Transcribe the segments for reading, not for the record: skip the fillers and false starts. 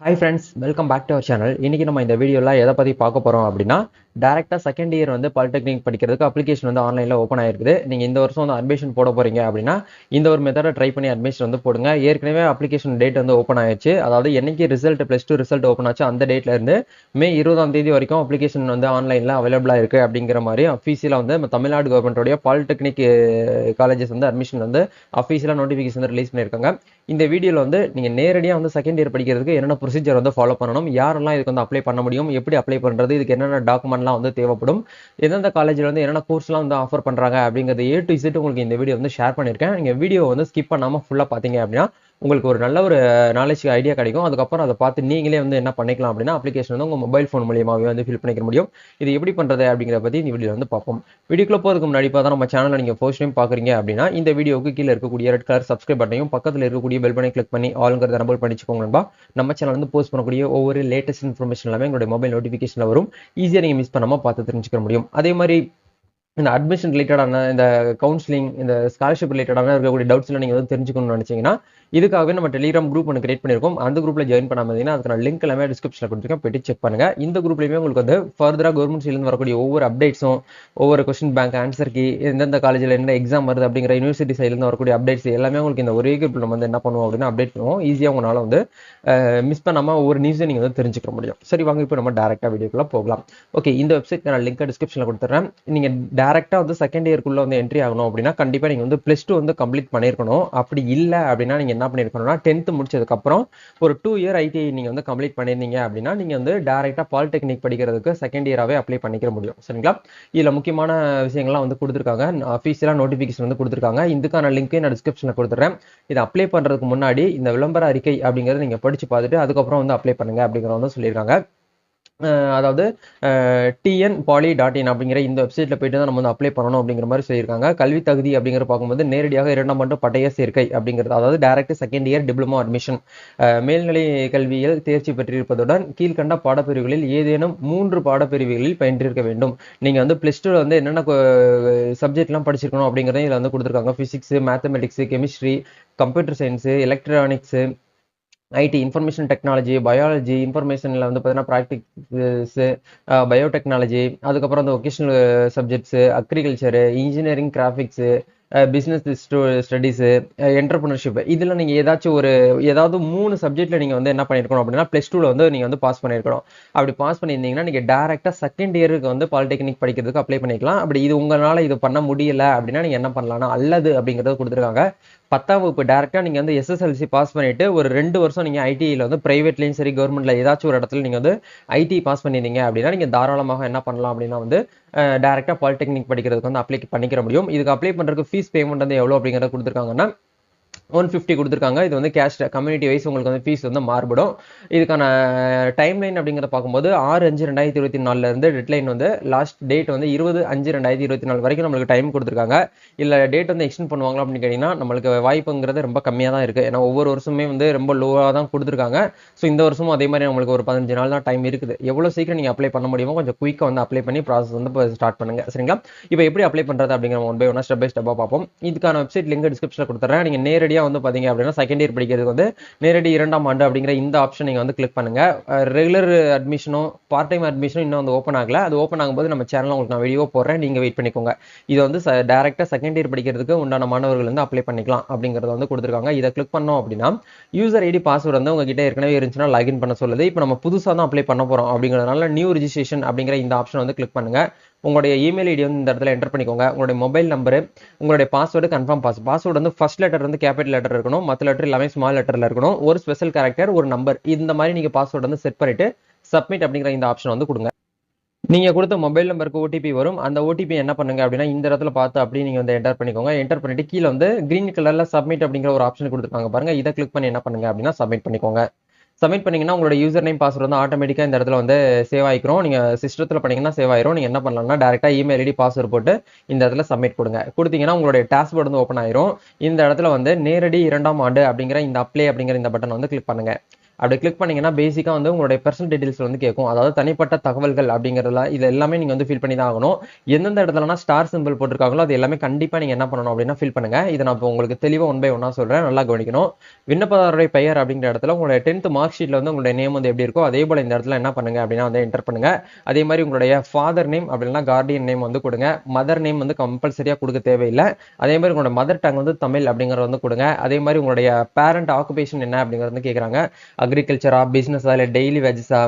Hi friends, welcome back to our channel. இன்னைக்கு நம்ம இந்த வீடியோல எதை பத்தி பார்க்க போறோம் அப்படின்னா டைரக்டா செகண்ட் இயர் வந்து பாலிடெக்னிக் படிக்கிறதுக்கு அப்ளிகேஷன் வந்து ஆன்லைன்ல ஓப்பன் ஆயிருக்குது. நீங்க இந்த வருஷம் வந்து அட்மிஷன் போட போறீங்க அப்படின்னா இந்த ஒரு மெத்தடை ட்ரை பண்ணி அட்மிஷன் வந்து போடுங்க. ஏற்கனவே அப்ளிகேஷன் டேட் வந்து ஓப்பன் ஆயிடுச்சு. அதாவது என்னைக்கு ரிசல்ட் +2 ரிசல்ட் ஓப்பன் ஆச்சு அந்த டேட்ல இருந்து மே 20ஆம் தேதி வரைக்கும் அப்ளிகேஷன் வந்து ஆன்லைன்ல அவைலபிளா இருக்கு அப்படிங்கிற மாதிரி அஃபீஷியலா வந்து நம்ம தமிழ்நாடு கவர்மெண்டோட பாலிடெக்னிக் காலேஜஸ் வந்து அட்மிஷன் வந்து அஃபீஷியலா நோட்டிஃபிகேஷன் வந்து ரிலீஸ் பண்ணியிருக்காங்க. இந்த வீடியோல வந்து நீங்க நேரடியா வந்து செகண்ட் இயர் படிக்கிறதுக்கு என்னென்ன ப்ரொசீஜர் வந்து ஃபாலோ பண்ணணும், யாரெல்லாம் இதுக்கு வந்து அப்ளை பண்ண முடியும், எப்படி அப்ளை பண்றது, இதுக்கு என்னென்ன டாக்குமெண்ட்லாம் வந்து தேவைப்படும், எந்தெந்த காலேஜ்ல வந்து என்னென்ன கோர்ஸ்லாம் வந்து ஆஃபர் பண்றாங்க அப்படிங்கிறது A to Z உங்களுக்கு இந்த வீடியோ வந்து ஷேர் பண்ணியிருக்கேன். நீங்க வீடியோ வந்து ஸ்கிப் பண்ணாம ஃபுல்லா பாத்தீங்க அப்படின்னா உங்களுக்கு ஒரு நல்ல ஒரு நாலேஜ் ஐடியா கிடைக்கும். அதுக்கப்புறம் அதை பார்த்து நீங்களே வந்து என்ன பண்ணிக்கலாம் அப்படின்னா அப்ளிகேஷன் வந்து உங்க மொபைல் ஃபோன் மூலியமாவே வந்து ஃபில் பண்ணிக்க முடியும். இது எப்படி பண்றது அப்படிங்கிறத பத்தி இந்த வீடியோ வந்து பார்ப்போம். வீடியோக்குள்ள போறதுக்கு முன்னாடி பார்த்தா நம்ம சேனலை நீங்க ஃபர்ஸ்ட் டைம் பாக்குறீங்க அப்படின்னா இந்த வீடியோக்கு கீழே இருக்கக்கூடிய ரெட் கலர் சப்ஸ்கிரைப் பட்டனையும் பக்கத்துல இருக்கக்கூடிய பெல் பட்டனை கிளிக் பண்ணி ஆல்ங்கிறத எனபிள் பண்ணிச்சுக்கோங்க நண்பா. நம்ம சேனல் வந்து போஸ்ட் பண்ணக்கூடிய ஒவ்வொரு லேட்டஸ்ட் இன்ஃபர்மேஷன் எல்லாமே உங்களுடைய மொபைல் நோட்டிஃபிகேஷன்ல வரும். ஈஸியா நீங்க மிஸ் பண்ணாம பார்த்து தெரிஞ்சுக்க முடியும். அதே மாதிரி இந்த அட்மிஷன் ரிலேட்டடான இந்த கவுன்சிலிங் இந்த ஸ்காலர்ஷிப் ரிலேட்டடான இருக்கக்கூடிய டவுட்ஸ் எல்லாம் நீங்க வந்து தெரிஞ்சுக்கணும்னு நினைச்சீங்கன்னா இதுக்காகவே நம்ம டெலிகிராம் குரூப் ஒன்று கிரியேட் பண்ணிருக்கோம். அந்த குரூப்ல ஜாயின் பண்ணாம இருந்தீங்கன்னா அதுக்கான லிங்க் எல்லாமே டிஸ்கிரிப்ஷன்ல கொடுத்துருக்கேன், போயிட்டு செக் பண்ணுங்க. இந்த குரூப்லயுமே உங்களுக்கு வந்து ஃபர்தரா கவர்மெண்ட் சைட்ல இருந்து வரக்கூடிய ஒவ்வொரு அப்டேட்ஸும், ஒவ்வொரு கொஸ்டின் பேங்க் ஆன்சர் கீ, எந்தெந்த காலேஜ்ல என்ன எக்ஸாம் வருது அப்படிங்கிற யூனிவர்சிட்டி சைட்ல இருந்து வரக்கூடிய அப்டேட்ஸ் எல்லாமே உங்களுக்கு இந்த ஒரே குரூப்ல நம்ம வந்து என்ன பண்ணுவோம் அப்படின்னா அப்டேட் பண்ணுவோம். ஈஸியா உங்களால வந்து மிஸ் பண்ணாம ஒவ்வொரு நியூஸை நீங்க வந்து தெரிஞ்சுக்க முடியும். சரி வாங்க இப்போ நம்ம டேரக்டா வீடியோக்குள்ள போகலாம். ஓகே, இந்த வெப்சைட் நான் லிங்க் டிஸ்கிரிப்ஷன்ல கொடுத்துறேன். நீங்க டேரக்டா வந்து செகண்ட் இயர்க்குள்ள வந்து என்ட்ரி ஆகணும் அப்படின்னா கண்டிப்பா நீங்க வந்து +2 வந்து கம்ப்ளீட் பண்ணிருக்கணும். அப்படி இல்ல அப்படின்னா நீங்க என்ன பண்ணிருக்கணும்னா 10th முடிச்சதுக்கு அப்புறம் ஒரு 2 இயர் ITI நீங்க வந்து கம்ப்ளீட் பண்ணிருந்தீங்க அப்படின்னா நீங்க வந்து டைரக்டா பாலிடெக்னிக் படிக்கிறதுக்கு செகண்ட் இயராவே அப்ளை பண்ணிக்க முடியும். சரிங்களா? இதுல முக்கியமான விஷயங்கள்லாம் வந்து கொடுத்துருக்காங்க. அஃபீஷியலா நோட்டிபிகேஷன் வந்து கொடுத்துருக்காங்க. இதுக்கான லிங்க் நான் டிஸ்கிரிப்ஷன்ல கொடுத்துறேன். இதை அப்ளை பண்றதுக்கு முன்னாடி இந்த விளம்பர அறிக்கை அப்படிங்கறத நீங்க படிச்சு பார்த்துட்டு அதுக்கப்புறம் வந்து அப்ளை பண்ணுங்க அப்படிங்கிற வந்து சொல்லியிருக்காங்க. அதாவது tnpoly.in அப்படிங்கிற இந்த வெப்சைட்ல போயிட்டு தான் நம்ம வந்து அப்ளை பண்ணணும் அப்படிங்கிற மாதிரி சொல்லியிருக்காங்க. கல்வி தகுதி அப்படிங்கிற பார்க்கும்போது நேரடியாக 2ஆம் ஆண்டு பட்டய சேர்க்கை அப்படிங்கிறது, அதாவது direct second year diploma admission, மேல்நிலை கல்வியில் தேர்ச்சி பெற்றிருப்பதுடன் கீழ்கண்ட பாடப்பிரிவுகளில் ஏதேனும் 3 பாடப்பிரிவுகளில் பயின்றிருக்க வேண்டும். நீங்க வந்து +2 வந்து என்னென்ன சப்ஜெக்ட்லாம் படிச்சிருக்கணும் அப்படிங்கிறத இதுல வந்து கொடுத்துருக்காங்க. Physics, mathematics, chemistry, computer science, electronics, IT, information technology, biology, இன்ஃபர்மேஷன்ல வந்து பார்த்தீங்கன்னா ப்ராக்டிக்ஸ், பயோடெக்னாலஜி, அதுக்கப்புறம் அந்த vocational subjects, agriculture, engineering, graphics, business studies, entrepreneurship, இதுல நீங்க ஏதாவது 3 சப்ஜெக்ட்ல நீங்க வந்து என்ன பண்ணிருக்கணும் அப்படின்னா +2ல வந்து நீங்க வந்து பாஸ் பண்ணிருக்கணும். அப்படி பாஸ் பண்ணியிருந்தீங்கன்னா நீங்க டைரக்டா செகண்ட் இயருக்கு வந்து பாலிடெக்னிக் படிக்கிறதுக்கு அப்ளை பண்ணிக்கலாம். அப்படி இது உங்களால இது பண்ண முடியல அப்படின்னா நீங்க என்ன பண்ணலாம்னா அல்லது அப்படிங்கறது கொடுத்துருக்காங்க. 10ஆம் வகுப்பு டைரக்டா நீங்க வந்து SSLC பாஸ் பண்ணிட்டு ஒரு 2 வருஷம் நீங்க ஐடிஐல வந்து பிரைவேட்லயும் சரி கவர்மெண்ட்ல ஏதாச்சும் ஒரு இடத்துல நீங்க வந்து ஐடி பாஸ் பண்ணிருந்தீங்க அப்படின்னா நீங்க தாராளமாக என்ன பண்ணலாம் அப்படின்னா வந்து டைரக்டா பாலிடெக்னிக் படிக்கிறதுக்கு வந்து அப்ளை பண்ணிக்க முடியும். இதுக்கு அப்ளை பண்றதுக்கு ஃபீஸ் பேமெண்ட் வந்து எவ்வளவு அப்படிங்கறத கொடுத்துருக்காங்கன்னா 150 கொடுத்துருக்காங்க. இது வந்து கேஸ்ட் கம்யூனிட்டி வைஸ் உங்களுக்கு வந்து ஃபீஸ் வந்து மாறுபடும். இதுக்கான டைம் லைன் அப்படிங்கிறத பார்க்கும்போது 6/5/2024 இருந்து டெட்லைன் வந்து லாஸ்ட் டேட் வந்து 20/5/2024 வரைக்கும் நம்மளுக்கு டைம் கொடுத்துருக்காங்க. இல்ல டேட் வந்து எக்ஸ்டெண்ட் பண்ணுவாங்களா அப்படின்னு கேட்டீங்கன்னா நம்மளுக்கு வாய்ப்புங்கிறது ரொம்ப கம்மியா தான் இருக்கு. ஏன்னா ஒவ்வொரு வருஷமே வந்து ரொம்ப லோவா தான் கொடுத்துருக்காங்க. ஸோ இந்த வருஷமும் அதே மாதிரி நம்மளுக்கு ஒரு 15 நாள் தான் டைம் இருக்குது. எவ்வளவு சீக்கிரம் நீங்க அப்ளை பண்ண முடியுமோ கொஞ்சம் குயிக்கா வந்து அப்ளை பண்ணி ப்ராசஸ் வந்து ஸ்டார்ட் பண்ணுங்க. சரிங்களா? இப்போ எப்படி அப்ளை பண்றது அப்படிங்கிற ஒன் பை ஒன்னா ஸ்டெப் பை ஸ்டெப்பா பார்ப்போம். இதுக்கான வெப்சைட் லிங்க் டிஸ்கிரிப்ஷன்ல கொடுத்துறேன். நீங்க நேரடியா வந்து பாத்தீங்க அப்படின்னா செகண்ட் இயர் படிக்கிறதுக்கு வந்து நேரடி 2ஆம் ஆண்டு அப்படிங்கிற இந்த ஆப்ஷன் நீங்க வந்து கிளிக் பண்ணுங்க. ரெகுலர் அட்மிஷனும் பார்ட் டைம் அட்மிஷனும் இன்னும் வந்து ஓப்பன் ஆகல. அது ஓப்பன் ஆகும்போது நம்ம சேனல்ல உங்களுக்கு நான் வீடியோ போடுறேன், நீங்க வெயிட் பண்ணிக்கோங்க. இது வந்து டைரக்டா செகண்ட் இயர் படிக்கிறதுக்கு உண்டான மாணவர்கள் வந்து அப்ளை பண்ணிக்கலாம் அப்படிங்கறத வந்து கொடுத்துருக்காங்க. இதை கிளிக் பண்ணோம் அப்படின்னா யூசர் ஐடி பாஸ்வேர்டு வந்து உங்ககிட்ட ஏற்கனவே இருந்துச்சுன்னா லாகின் பண்ண சொல்லுது. இப்போ நம்ம புதுசா தான் அப்ளை பண்ண போறோம் அப்படிங்கறதுனால நியூ ரெஜிஸ்ட்ரேஷன் அப்படிங்கிற இந்த ஆப்ஷன் வந்து கிளிக் பண்ணுங்க. உங்களுடைய இமெயில் ஐடி வந்து இந்த இடத்துல என்டர் பண்ணிக்கோங்க. உங்களுடைய மொபைல் நம்பர், உங்களுடைய பாஸ்வேர்டு கன்ஃபார்ம் பாஸ்வேர்டு வந்து ஃபர்ஸ்ட் லெட்டர் வந்து கேபிட்டல் லெட்டர் இருக்கணும், மற்ற லெட்டர் எல்லாமே ஸ்மால் லெட்டர்ல இருக்கணும், ஒரு ஸ்பெஷல் கேரக்டர், ஒரு நம்பர், இந்த மாதிரி நீங்க பாஸ்வேர்டு வந்து செட் பண்ணிட்டு சப்மிட் அப்படிங்கிற இந்த ஆப்ஷன் வந்து கொடுங்க. நீங்க கொடுத்த மொபைல் நம்பருக்கு ஓடிபி வரும். அந்த ஓடிபி என்ன பண்ணுங்க அப்படின்னா இந்த இடத்துல பார்த்து அப்படியே நீங்க வந்து என்டர் பண்ணிக்கோங்க. என்டர் பண்ணிட்டு கீழே வந்து கிரீன் கலர்ல சப்மிட் அப்படிங்கிற ஒரு ஆப்ஷன் கொடுத்துருக்காங்க பாருங்க. இதை கிளிக் பண்ணி என்ன பண்ணுங்க அப்படின்னா சப்மிட் பண்ணிக்கோங்க. சப்மிட் பண்ணீங்கன்னா உங்களோட யூசர் நேம் பாஸ்வேர்ட் வந்து ஆட்டோமேட்டிக்கா இந்த இடத்துல வந்து சேவ் ஆயிரும். நீங்க சிஸ்டத்துல பண்ணீங்கன்னா சேவ் ஆயிரும். நீங்க என்ன பண்ணலாம்னா டைரக்டா இமெயில் ஐடி பாஸ்வேர்ட் போட்டு இந்த இடத்துல சப்மிட் கொடுங்க. கொடுத்தீங்கன்னா உங்களுடைய டாஷ்போர்ட் வந்து ஓப்பன் ஆயிரும். இந்த இடத்துல வந்து நேரடி 2ஆம் ஆண்டு அப்படிங்கிற இந்த அப்ளை அப்படிங்கிற இந்த பட்டன் வந்து கிளிக் பண்ணுங்க. அப்படி கிளிக் பண்ணீங்கன்னா பேசிக்காக வந்து உங்களுடைய பர்சனல் டீடைல்ஸ் வந்து கேட்கும். அதாவது தனிப்பட்ட தகவல்கள் அப்படிங்கிறதுல இது எல்லாமே நீங்கள் வந்து ஃபில் பண்ணி தான் ஆகணும். எந்தெந்த இடத்துலனா ஸ்டார் சிம்பிள் போட்டிருக்காங்களோ அது எல்லாமே கண்டிப்பாக நீங்கள் என்ன பண்ணணும் அப்படின்னா ஃபில் பண்ணுங்க. இதை நான் இப்போ உங்களுக்கு தெளிவாக ஒன் பை ஒன்னாக சொல்கிறேன், நல்லா கவனிக்கணும். விண்ணப்பதாரருடைய பெயர் அப்படிங்கிற இடத்துல உங்களுடைய 10th மார்க் ஷீட்டில் வந்து உங்களுடைய நேம் வந்து எப்படி இருக்கோ அதே போல் இந்த இடத்துல என்ன பண்ணுங்க அப்படின்னா வந்து என்டர் பண்ணுங்க. அதே மாதிரி உங்களுடைய ஃபாதர் நேம் அப்படின்னா கார்டியன் நேம் வந்து கொடுங்க. மதர் நேம் வந்து கம்பல்சரியாக கொடுக்க தேவையில்லை. அதே மாதிரி உங்களோட மதர் டங் வந்து தமிழ் அப்படிங்கிறத வந்து கொடுங்க. அதே மாதிரி உங்களுடைய பேரண்ட் ஆக்குபேஷன் என்ன அப்படிங்கிறது வந்து கேட்குறாங்க. அக்ரிகல்ச்சரா, பிஸ்னஸா, இல்லை டெய்லி வேஜஸா,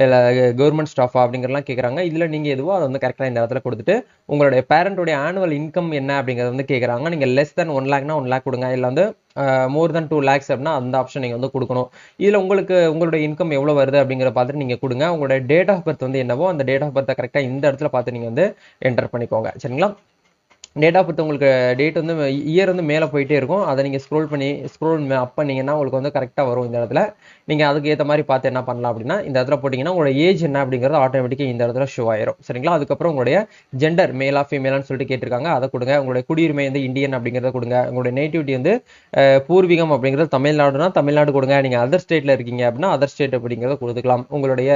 இல்லை கவர்மெண்ட் ஸ்டாஃபா அப்படிங்கிறலாம் கேட்குறாங்க. இதில் நீங்கள் எதுவோ அதை வந்து கரெக்டாக இந்த இடத்துல கொடுத்துட்டு உங்களுடைய பேரண்டோடைய ஆனுவல் இன்கம் என்ன அப்படிங்கிறது வந்து கேட்குறாங்க. நீங்கள் less than 1 lakh 1 lakh கொடுங்க. இல்லை வந்து மோர் தென் 2 lakhs அப்படின்னா அந்த ஆப்ஷன் நீங்கள் வந்து கொடுக்கணும். இதில் உங்களுக்கு உங்களுடைய இன்கம் எவ்வளோ வருது அப்படிங்கிற பார்த்துட்டு நீங்கள் கொடுங்க. உங்களுடைய டேட் ஆஃப் பர்த் வந்து என்னவோ அந்த டேட் ஆஃப் பர்த்தை கரெக்டாக இந்த இடத்துல பார்த்து நீங்கள் வந்து என்டர் பண்ணிக்கோங்க. சரிங்களா? டேட் ஆஃப் பர்த் உங்களுக்கு டேட் வந்து இயர் வந்து மேலே போயிட்டே இருக்கும். அதை நீங்கள் ஸ்க்ரோல் அப் பண்ணீங்கன்னா உங்களுக்கு வந்து கரெக்டாக வரும். இந்த இடத்துல நீங்கள் அதுக்கு ஏற்ற மாதிரி பார்த்து என்ன பண்ணலாம் அப்படின்னா இந்த இடத்துல போட்டிங்கன்னா உங்களோட ஏஜ் என்ன அப்படிங்கிறது ஆட்டோமேட்டிக்காக இந்த இடத்துல ஷோ ஆயிரும். சரிங்களா? அதுக்கப்புறம் உங்களுடைய ஜெண்டர் மேலா ஃபீமேலான்னு சொல்லிட்டு கேட்டிருக்காங்க, அதை கொடுங்க. உங்களுடைய குடியுரிமை வந்து இந்தியன் அப்படிங்கிறத கொடுங்க. உங்களுடைய நேட்டிவிட்டி வந்து பூர்வீகம் அப்படிங்கிறது தமிழ்நாடுனா தமிழ்நாடு கொடுங்க. நீங்கள் அதர் ஸ்டேட்டில் இருக்கீங்க அப்படின்னா அதர் ஸ்டேட் அப்படிங்கிறத கொடுத்துக்கலாம். உங்களுடைய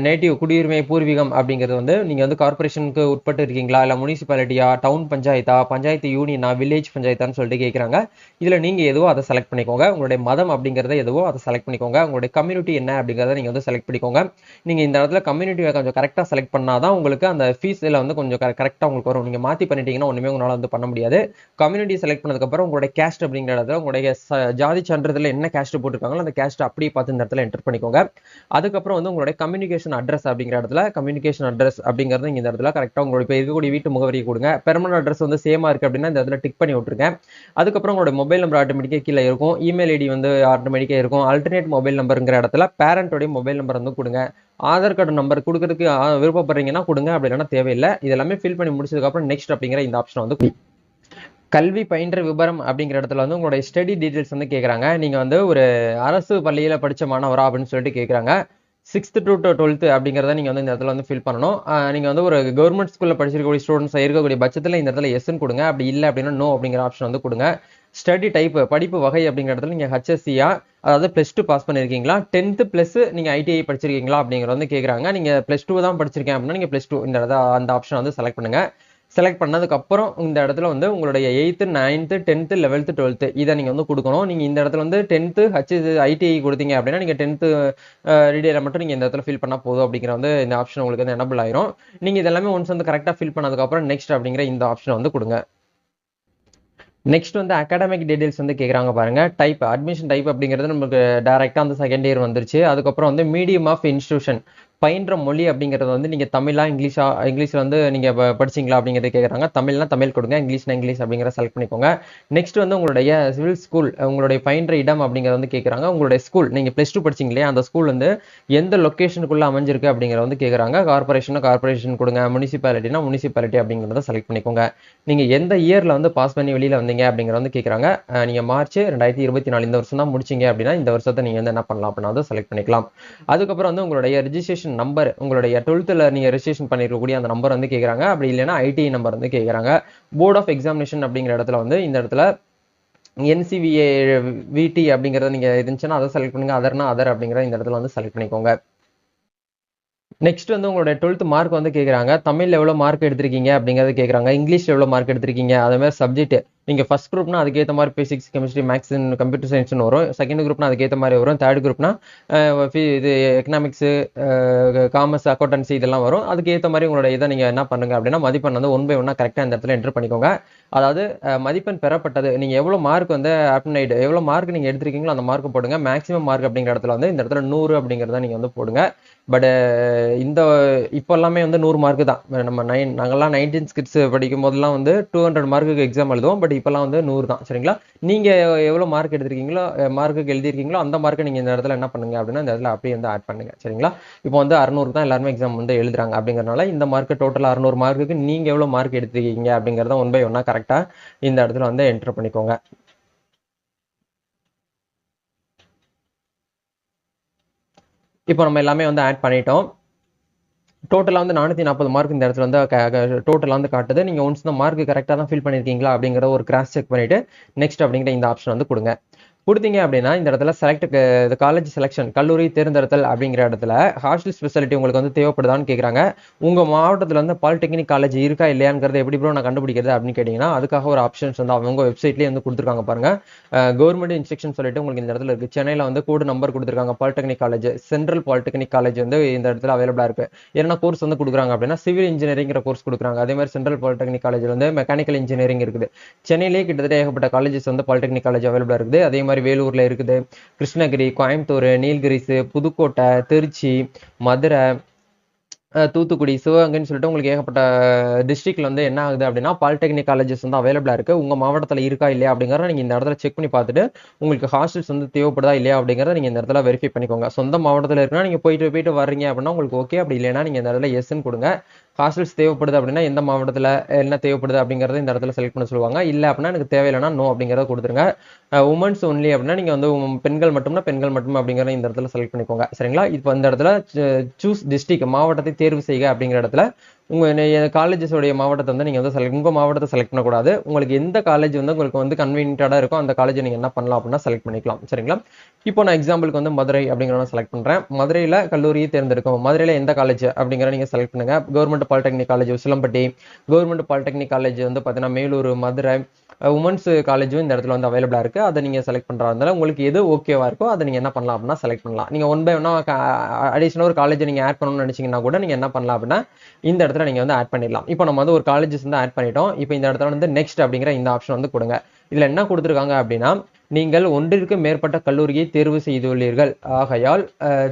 நேட்டிவ் குடியுரிமை பூர்வீகம் அப்படிங்கிறது வந்து நீங்கள் வந்து கார்பரேஷனுக்கு உட்பட்டு இருக்கீங்களா, இல்லை முனிசிபாலிட்டியா, டவுன் பஞ்சாயத்தா, பஞ்சாயத்து யூனியனா, வில்லேஜ் பஞ்சாயத்தான்னு சொல்லிட்டு கேட்குறாங்க. இதில் நீங்கள் எதுவோ அதை செலக்ட் பண்ணிக்கோங்க. உங்களுடைய மதம் அப்படிங்கிறத எதுவோ அதை செலக்ட் பண்ணிக்கோங்க. உங்களுடைய கம்யூனிட்டி என்ன அப்படிங்கிறத நீங்கள் வந்து செலக்ட் பண்ணிக்கோங்க. நீங்கள் இந்த இடத்துல கம்யூனிட்டியை கொஞ்சம் கரெக்டாக செலக்ட் பண்ணால் தான் உங்களுக்கு அந்த ஃபீஸில் வந்து கொஞ்சம் கரெக்டாக உங்களுக்கு வரும். நீங்கள் மாற்றி பண்ணிட்டீங்கன்னா ஒன்றுமே உங்களால் வந்து பண்ண முடியாது. கம்யூனிட்டி செலக்ட் பண்ணதுக்கப்புறம் உங்களுடைய கேஸ்ட் அப்படிங்கிற இடத்துல உங்களுடைய ஜாதி சான்றிதழில் என்ன கேஸ்ட் போட்டிருக்காங்களோ அந்த கேஸ்ட் அப்படியே பார்த்து இந்த இடத்துல என்டர் பண்ணிக்கோங்க. அதுக்கப்புறம் வந்து உங்களுடைய கம்யூனிகேஷன் அட்ரஸ் அப்படிங்கிற இடத்துல கம்யூனிகேஷன் அட்ரஸ் அப்படிங்கிறது இந்த இடத்துல கரெக்டாக உங்களுடைய இப்போ இருக்கக்கூடிய வீட்டு முகவரி கொடுங்க. பெர்மனன்ட் அட்ரஸ் வந்து சேமா இருக்கு அப்படின்னா இந்த இடத்துல டிக் பண்ணி விட்டுருங்க. அதுக்கப்புறம் உங்களோட மொபைல் நம்பர் ஆட்டோமேட்டிக்காக கீழே இருக்கும். இமெயில் ஐடி வந்து ஆட்டோமேட்டிக்காக இருக்கும். அல்டர்னேட் மொபைல் நம்பருங்கிற இடத்துல பேரண்டோடைய மொபைல் நம்பர் வந்து கொடுங்க. ஆதார் கார்டு நம்பர் கொடுக்கறதுக்கு விருப்பப்படுறீங்கன்னா கொடுங்க, அப்படி இல்லைன்னா தேவையில்லை. இதெல்லாமே ஃபில் பண்ணி முடிச்சதுக்கப்புறம் நெக்ஸ்ட் அப்படிங்கிற இந்த ஆப்ஷன் வந்து கல்வி பயின்ற விபரம் அப்படிங்கிற இடத்துல வந்து உங்களுடைய ஸ்டடி டீடைல்ஸ் வந்து கேட்குறாங்க. நீங்கள் வந்து ஒரு அரசு பள்ளியில் படித்த மாணவரா அப்படின்னு சொல்லிட்டு கேட்குறாங்க. 6th to 12th அப்படிங்கிறத நீங்கள் வந்து இந்த இடத்துல வந்து ஃபில் பண்ணணும். நீங்கள் வந்து ஒரு கவர்மெண்ட் ஸ்கூலில் படிச்சிருக்கக்கூடிய ஸ்டூடெண்ட்ஸ் இருக்கக்கூடிய பட்சத்தில் இந்த இடத்துல எஸ்ன்னு கொடுங்க. அப்படி இல்லை அப்படின்னா நோ அப்படிங்கிற ஆப்ஷன் வந்து கொடுங்க. ஸ்டடி டைப் படிப்பு வகை அப்படிங்கிற இடத்துல நீங்கள் HSCயா, அதாவது +2 பாஸ் பண்ணியிருக்கீங்களா, 10th + நீங்கள் ITI படிச்சிருக்கீங்களா அப்படிங்கிறத வந்து கேட்குறாங்க. நீங்கள் +2 தான் படிச்சிருக்கேன் அப்படின்னா நீங்கள் +2 இந்த இடத்துல அந்த ஆப்ஷன் வந்து செலக்ட் பண்ணுங்கள். செலக்ட் பண்ணதுக்கப்புறம் இந்த இடத்துல வந்து உங்களுடைய 8th 9th 10th 11th 12th இதை நீங்கள் வந்து கொடுக்கணும். நீங்கள் இந்த இடத்துல வந்து 10th ITI கொடுத்தீங்க அப்படின்னா நீங்கள் 10th டீடைலை மட்டும் நீங்கள் இந்த இடத்துல ஃபில் பண்ணால் போதும் அப்படிங்கிற வந்து இந்த ஆப்ஷன் உங்களுக்கு வந்து எனபிள் ஆயிரும். நீங்கள் இதெல்லாமே ஒன்ஸ் வந்து கரெக்டாக ஃபில் பண்ணதுக்கப்புறம் நெக்ஸ்ட் அப்படிங்கிற இந்த ஆப்ஷனை வந்து கொடுங்க. நெக்ஸ்ட் வந்து அகாடமிக் டீடைல்ஸ் வந்து கேட்குறாங்க பாருங்க. டைப் அட்மிஷன் டைப் அப்படிங்கிறது நமக்கு டேரெக்டாக வந்து செகண்ட் இயர் வந்துருச்சு. அதுக்கப்புறம் வந்து மீடியம் ஆஃப் இன்ஸ்டியூஷன் பயின்ற மொழி அப்படிங்கிறது வந்து நீங்கள் தமிழா இங்கிலீஷில் வந்து நீங்கள் படிச்சிங்களா அப்படிங்கிறத கேட்குறாங்க. தமிழ்னா தமிழ் கொடுங்க, இங்கிலீஷ்னா இங்கிலீஷ் அப்படிங்கிற செலக்ட் பண்ணிக்கோங்க. நெக்ஸ்ட் வந்து உங்களுடைய சிவில் ஸ்கூல் உங்களுடைய பயின்ற இடம் அப்படிங்கிறத வந்து கேட்குறாங்க. உங்களுடைய ஸ்கூல் நீங்கள் +2 படிச்சிங்க இல்லையா, அந்த ஸ்கூல் வந்து எந்த லொக்கேஷனுக்குள்ளே அமைஞ்சிருக்கு அப்படிங்கிறத வந்து கேட்குறாங்க. கார்பரேஷன் கொடுங்க, முனிசிபாலிட்டினா முனிசிபாலிட்டி அப்படிங்கிறத செலக்ட் பண்ணிக்கோங்க. நீங்கள் எந்த இயரில் வந்து பாஸ் பண்ணி வெளியில் வந்தீங்க அப்படிங்கிறத வந்து கேட்குறாங்க. நீங்கள் மார்ச் 2024 இந்த வருஷம் தான் முடிச்சிங்க அப்படின்னா இந்த வருஷத்தை நீங்கள் வந்து என்ன பண்ணலாம் அப்படின்னா வந்து செலக்ட் பண்ணிக்கலாம். அதுக்கப்புறம் வந்து உங்களுடைய ரெஜிஸ்ட்ரேஷன் நம்பர் உங்களுடைய 12th நீங்கள் ரெஜிஸ்ட்ரேஷன் பண்ணிருக்கக்கூடிய அந்த நம்பர் வந்து கேட்குறாங்க. அப்படி இல்லைன்னா ITI நம்பர் வந்து கேட்குறாங்க. போர்ட் ஆஃப் எக்ஸாமினேஷன் அப்படிங்கிற இடத்துல வந்து இந்த இடத்துல NCVA VT அப்படிங்கிறத நீங்கள் இருந்துச்சுன்னா அதை செலக்ட் பண்ணுங்க. அதர் அப்படிங்கிற இந்த இடத்துல வந்து செலக்ட் பண்ணிக்கோங்க. நெக்ஸ்ட் வந்து உங்களுடைய 12th மார்க் வந்து கேட்குறாங்க. தமிழில் எவ்வளோ மார்க் எடுத்திருக்கீங்க அப்படிங்கிறத கேட்குறாங்க. இங்கிலீஷில் எவ்வளோ மார்க் எடுத்திருக்கீங்க, அதே மாதிரி சப்ஜெக்ட் நீங்கள் ஃபர்ஸ்ட் குரூப்னா அதுக்கேற்ற மாதிரி பிசிக்ஸ் கெமிஸ்ட்ரி மேக்ஸ் கம்ப்யூட்டர் சயின்ஸ்னு வரும். செகண்ட் குரூப்னா அதுக்கேற்ற மாதிரி வரும். தேர்ட் குரூப்னா இது எக்கனாமிக்ஸு, காமர்ஸ், அக்கௌண்டன்சி இதெல்லாம் வரும். அதுக்கேற்ற மாதிரி உங்களோட இதை நீங்கள் என்ன பண்ணுங்க அப்படின்னா மதிப்பெண் வந்து 1 by 1 கரெக்டாக இந்த இடத்துல என்டர் பண்ணிக்கோங்க. அதாவது மதிப்பெண் பெறப்பட்டது நீங்கள் எவ்வளோ மார்க் வந்து ஆப்னைடு எவ்வளோ மார்க் நீங்கள் எடுத்திருக்கீங்களோ அந்த மார்க் போடுங்க. மேக்ஸிமம் மார்க் அப்படிங்கிற இடத்துல வந்து இந்த இடத்துல 100 அப்படிங்கிறத நீங்கள் வந்து போடுங்க. பட் இந்த இப்போ எல்லாமே வந்து 100 மார்க்கு தான். நாங்கள்லாம் 19 கிட்ஸ் படிக்கும் போதெல்லாம் வந்து 200 மார்க்குக்கு எக்ஸாம் எழுதுவோம். பட் இப்போலாம் வந்து 100 தான். சரிங்களா? நீங்கள் எவ்வளோ மார்க் எடுத்திருக்கீங்களோ மார்க்குக்கு எழுதியிருக்கீங்களோ அந்த மார்க்கை நீங்கள் இந்த இடத்துல என்ன பண்ணுங்க அப்படின்னா இந்த இடத்துல அப்படியே வந்து ஆட் பண்ணுங்க. சரிங்களா? இப்போ வந்து 600 தான் எல்லாருமே எக்ஸாம் வந்து எழுதுறாங்க. அப்படிங்கிறனால இந்த மார்க்கு டோட்டலாக 600 மார்க்குக்கு நீங்கள் எவ்வளோ மார்க் எடுத்திருக்கீங்க அப்படிங்கிறத 1 by 1 கரெக்டாக இந்த இடத்துல வந்து என்டர் பண்ணிக்கோங்க. இப்போ நம்ம எல்லாமே வந்து ஆட் பண்ணிட்டோம். டோட்டலாக வந்து 440 மார்க் இந்த இடத்துல வந்து டோட்டலாக வந்து காட்டுது. நீங்கள் ஒன்ஸ் இந்த மார்க் கரெக்டாக தான் ஃபில் பண்ணியிருக்கீங்களா அப்படிங்கிற ஒரு கிராஸ் செக் பண்ணிவிட்டு நெக்ஸ்ட் அப்படிங்கிற இந்த ஆப்ஷன் வந்து கொடுங்க. கொடுத்தீங்க அப்படின்னா இந்த இடத்துல காலேஜ் செலெக்ஷன் கல்லூரி தேர்ந்தெடுத்தல் அப்படிங்கிற இடத்துல ஹாஸ்டல் ஸ்பெஷாலிட்டி உங்களுக்கு வந்து தேவைப்படுதான்னு கேட்குறாங்க. உங்கள் மாவட்டத்தில் வந்து பாலிடெக்னிக் காலேஜ் இருக்கா இல்லையாங்கிறத எப்படி ப்ரோ நான் கண்டுபிடிக்கிறது அப்படின்னு கேட்டிங்கன்னா அதுக்காக ஒரு ஆப்ஷன்ஸ் வந்து அவங்க வெப்சைட்லேயே வந்து கொடுத்துருக்காங்க பாருங்க. கவர்மெண்ட் இன்ஸ்ட்ரக்ஷன் சொல்லிட்டு உங்களுக்கு இந்த இடத்துல இருக்குது. சென்னையில் வந்து கோடு நம்பர் கொடுத்துருக்காங்க. Polytechnic college central polytechnic college வந்து இந்த இடத்துல அவைலபிளாக இருக்குது. என்ன கோர்ஸ் வந்து கொடுக்குறாங்க அப்படின்னா சிவில் இன்ஜினியரிங்கிற கோர்ஸ் கொடுக்குறாங்க. அதே மாதிரி சென்ட்ரல் பாலிடெக்னிக் காலேஜ் வந்து மெக்கானிக்கல் இன்ஜினியரிங் இருக்குது. சென்னையிலேயே கிட்டத்தட்ட ஏகப்பட்ட காலேஜஸ் வந்து பாலிடெக்னிக் காலேஜ் அவைலபிளாக இருக்குது. அதே மாதிரி வேலூரில் இருக்குது, கிருஷ்ணகிரி, கோயம்புத்தூர், நீலகிரிஸ், புதுக்கோட்டை, திருச்சி, மதுரை, தூத்துக்குடி, சிவகங்கைன்னு சொல்லிட்டு உங்களுக்கு ஏகப்பட்ட டிஸ்ட்ரிக்ட்ல வந்து என்ன ஆகுது அப்படின்னா பாலிடெக்னிக் காலேஜஸ் வந்து அவைலபிளா இருக்கு. உங்க மாவட்டத்தில் இருக்கா இல்லையா அப்படிங்கிறத நீங்க இந்த இடத்துல செக் பண்ணி பார்த்துட்டு உங்களுக்கு ஹாஸ்டல்ஸ் வந்து தேவைப்படுதா இல்லையா அப்படிங்கிறத நீங்க இந்த இடத்துல வெரிஃபை பண்ணிக்கோங்க. சொந்த மாவட்டத்தில் இருக்குன்னா நீங்க போயிட்டு வர்றீங்க அப்படின்னா உங்களுக்கு ஓகே. அப்படி இல்லைன்னா நீங்க இந்த இடத்துல எஸ்ன்னு கொடுங்க. ஹாஸ்டல்ஸ் தேவைப்படுது அப்படின்னா எந்த மாவட்டத்தில் என்ன தேவைப்படுது அப்படிங்கிறத இந்த இடத்துல செலக்ட் பண்ண சொல்லுவாங்க. இல்லை அப்படின்னா எனக்கு தேவையில்லைன்னா நோ அப்படிங்கிறத கொடுத்துருங்க. உமன்ஸ் ஒன்லி அப்படின்னா நீங்க வந்து பெண்கள் மட்டும்னா பெண்கள் மட்டும் அப்படிங்கிறத இந்த இடத்துல செலக்ட் பண்ணிக்கோங்க. சரிங்களா? இப்போ இந்த இடத்துல சூஸ் டிஸ்ட்ரிக்ட் மாவட்டத்தை தேர்வு செய்க அப்படிங்கிற இடத்துல உங்க காலேஜஸோடைய மாவட்டத்தை வந்து நீங்க வந்து உங்க மாவட்டத்தை செலக்ட் பண்ணக்கூடாது. உங்களுக்கு எந்த காலேஜ் வந்து உங்களுக்கு வந்து கன்வீனியன்டா இருக்கோ அந்த காலேஜ் நீங்க என்ன பண்ணலாம் அப்படின்னா செலக்ட் பண்ணிக்கலாம். சரிங்களா? இப்போ நான் எக்ஸாம்பிளுக்கு வந்து மதுரை அப்படிங்கிறத செலக்ட் பண்றேன். மதுரையில கல்லூரியை தேர்ந்தெடுக்கும். மதுரையில எந்த காலேஜ் அப்படிங்கிற நீங்க செலக்ட் பண்ணுங்க. Government polytechnic college Usilampatti, government polytechnic college வந்து பார்த்தீங்கன்னா மேலூர், மதுரை, உமன்ஸ் காலேஜும் இந்த இடத்துல வந்து அவைலபிளா இருக்கு. அதை நீங்க செலக்ட் பண்றதுனால உங்களுக்கு எது ஓகேவா இருக்கோ அதை நீங்க என்ன பண்ணலாம் அப்படின்னா செலக்ட் பண்ணலாம். நீங்க ஒன் பை ஒன்னா அடிஷனல் ஒரு காலேஜ் நீங்க ஆட் பண்ணணும்னு நினைச்சீங்கன்னா கூட நீங்க என்ன பண்ணலாம் அப்படின்னா இந்த இடத்துல நீங்க வந்து ஆட் பண்ணிடலாம். இப்போ நம்ம வந்து ஒரு காலேஜஸ் வந்து ஆட் பண்ணிட்டோம். இப்போ இந்த இடத்துல வந்து நெக்ஸ்ட் அப்படிங்கிற இந்த ஆப்ஷன் வந்து கொடுங்க. இதுல என்ன கொடுத்துருக்காங்க அப்படின்னா நீங்கள் ஒன்றிற்கு மேற்பட்ட கல்லூரியை தேர்வு செய்துள்ளீர்கள். ஆகையால்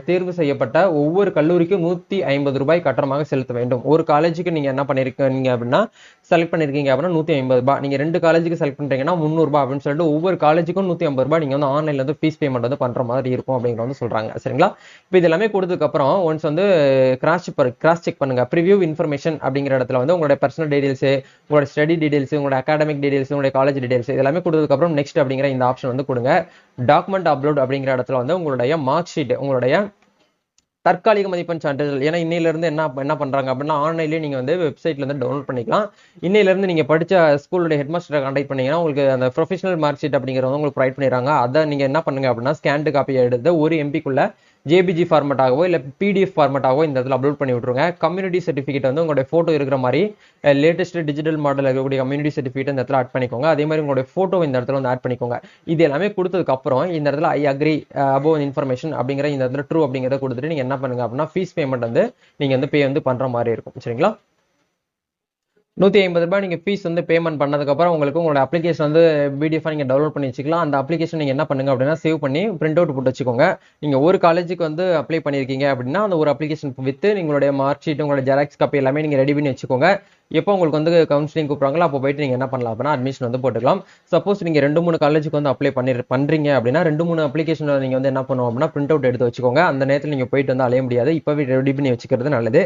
தேர்வு செய்யப்பட்ட ஒவ்வொரு கல்லூரிக்கும் 150 ரூபாய் கட்டணமாக செலுத்த வேண்டும். ஒரு காலேஜுக்கு நீங்க என்ன பண்ணிருக்கீங்க அப்படின்னா செலக்ட் பண்ணிருக்கீங்க அப்படின்னா 150 ரூபாய். நீங்க 2 காலேஜுக்கு செலக்ட் பண்றீங்கன்னா 300 ரூபாய் அப்படின்னு சொல்லிட்டு ஒவ்வொரு காலேஜுக்கும் 150 ரூபாய் நீங்க வந்து ஆன்லைன்ல வந்து ஃபீஸ் பேமெண்ட் வந்து பண்ற மாதிரி இருக்கும் அப்படிங்கிற வந்து சொல்றாங்க. சரிங்களா? இப்போ இது எல்லாமே கொடுத்ததுக்கு அப்புறம் ஒன்ஸ் வந்து கிராஸ் செக் பண்ணுங்க. ப்ரிவியூ இன்ஃபர்மேஷன் அப்படிங்கிற இடத்துல வந்து உங்களுடைய பர்சனல் டீடைல்ஸ், உங்களோட ஸ்டடி டீடைல்ஸ், உங்களோட அகாடமிக் டீடைல்ஸ், உங்களுடைய காலேஜ் டீடைல்ஸ் இதெல்லாமே கொடுத்ததுக்கு அப்புறம் நெக்ஸ்ட் அப்படிங்கிற இந்த ஆப்ஷன் வந்து கொடுங்க. டாக்குமெண்ட் அப்லோட் அப்படிங்கிற இடத்துல வந்து உங்களுடைய மார்க் ஷீட், உங்களுடைய தற்காலிக மதிப்பெண் சான்றிதழ். ஏன்னா இன்னையில இருந்து என்ன பண்றாங்க அப்படின்னா ஆன்லைன்லேயே நீங்க வந்து வெப்சைட்ல இருந்து டவுன்லோட் பண்ணிக்கலாம். இன்னையில இருந்து நீங்க படிச்ச ஸ்கூலுடைய ஹெட் மாஸ்டரை கான்டாக்ட் பண்ணீங்கன்னா உங்களுக்கு அந்த ப்ரொஃபஷனல் மார்க் ஷீட் அப்படிங்கிறத உங்களுக்கு ப்ரொவைட் பண்ணிடுறாங்க. அதை நீங்க என்ன பண்ணுங்க அப்படின்னா ஸ்கேன்டு காப்பி எடுத்து 1 MB ஜேபிஜி ஃபார்மேட்டாகவோ இல்லை பிடிஎஃப் ஃபார்மேட்டாகவோ இந்த இடத்துல அப்லோட் பண்ணி விட்டுருங்க. கம்யூனிட்டி சர்டிஃபிகேட் வந்து உங்களுடைய ஃபோட்டோ இருக்கிற மாதிரி லேட்டஸ்ட் டிஜிட்டல் மாடல் இருக்கக்கூடிய கம்யூனிட்டி சர்டிஃபிகேட் இந்த இடத்துல ஆட் பண்ணிக்கோங்க. அதே மாதிரி உங்களுடைய ஃபோட்டோ இந்த இடத்துல வந்து ஆட் பண்ணிக்கோங்க. இது எல்லாமே கொடுத்ததுக்கு அப்புறம் இந்த இடத்துல ஐ அக்ரி அபோவ் இன்ஃபர்மேஷன் அப்படிங்கிற இந்த இடத்துல ட்ரூ அப்படிங்கிறத கொடுத்துட்டு நீங்க என்ன பண்ணுங்க அப்படின்னா ஃபீஸ் பேமெண்ட் வந்து நீங்க வந்து பே வந்து பண்ற மாதிரி இருக்கும். சரிங்களா? 150 ரூபாய் நீங்க ஃபீஸ் வந்து பேமெண்ட் பண்ணதுக்கப்புறம் உங்களுக்கு உங்களோட அப்ளிகேஷன் வந்து பிடிஎஃப் நீங்க டவுன்லோட் பண்ணி வச்சுக்கலாம். அந்த அப்ளிகேஷன் நீங்க என்ன பண்ணுங்க அப்படின்னா சேவ் பண்ணி பிரிண்ட் அவுட் போட்டு வச்சுக்கோங்க. நீங்க ஒரு காலேஜுக்கு வந்து அப்ளை பண்ணியிருக்கீங்க அப்படின்னா அந்த ஒரு அப்ளிகேஷன் வித் உங்களுடைய மார்க் ஷீட், உங்களோட ஜெராக்ஸ் காப்பி எல்லாமே நீங்க ரெடி பண்ணி வச்சுக்கோங்க. எப்போ உங்களுக்கு வந்து கவுன்சிலிங் கூப்பிடுறாங்களோ அப்போ போயிட்டு நீங்க என்ன பண்ணலாம் அப்படின்னா அட்மிஷன் வந்து போட்டுக்கலாம். சப்போஸ் நீங்க 2-3 காலேஜுக்கு வந்து அப்ளை பண்றீங்க அப்படின்னா 2-3 அப்ளிகேஷன் நீங்க வந்து என்ன பண்ணுவோம் அப்படின்னா பிரிண்ட் அவுட் எடுத்து வச்சுக்கோங்க. அந்த நேரத்தில் நீங்க போயிட்டு வந்து அலைய முடியாது. இப்பவே ரெடி பண்ணி வச்சுக்கிறது நல்லது.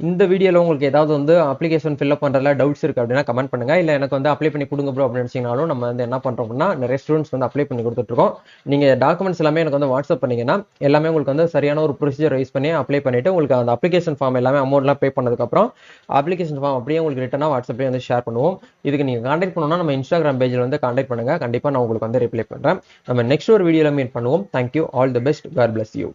இந்த வீடியோல உங்களுக்கு ஏதாவது வந்து அப்ளிகேஷன் ஃபில்அப் பண்றதுல டவுட்ஸ் இருக்கு அப்படின்னா கமெண்ட் பண்ணுங்க. இல்லை எனக்கு வந்து அப்ளை பண்ணி கொடுங்க ப்ரோ அப்படின்னு நினைச்சீங்கனாலும் நம்ம வந்து என்ன பண்றோம் அப்படின்னா நிறைய ஸ்டூடெண்ட்ஸ் வந்து அப்ளை பண்ணி கொடுத்துட்டு இருக்கோம். நீங்க டாக்குமெண்ட்ஸ் எல்லாமே எனக்கு வந்து வாட்ஸ்அப் பண்ணீங்கன்னா எல்லாமே உங்களுக்கு வந்து சரியான ஒரு ப்ரொசீஜர் ரைஸ் பண்ணி அப்ளை பண்ணிட்டு உங்களுக்கு அந்த அப்ளிகேஷன் ஃபார்ம் எல்லாமே அமௌண்ட்லாம் பே பண்ணதுக்கு அப்புறம் அப்ளிகேஷன் ஃபார்ம் அப்படியே உங்களுக்கு ரிட்டனா வாட்ஸ்அப்லேயே வந்து ஷேர் பண்ணுவோம். இதுக்கு நீங்க கான்டாக்ட் பண்ணணும்னா நம்ம இன்ஸ்டாகிராம் பேஜில் வந்து கான்டாக்ட் பண்ணுங்க. கண்டிப்பா நான் உங்களுக்கு வந்து ரிப்ளை பண்றேன். நம்ம நெக்ஸ்ட் ஒரு வீடியோல மீட் பண்ணுவோம். Thank you. All the best. God bless you.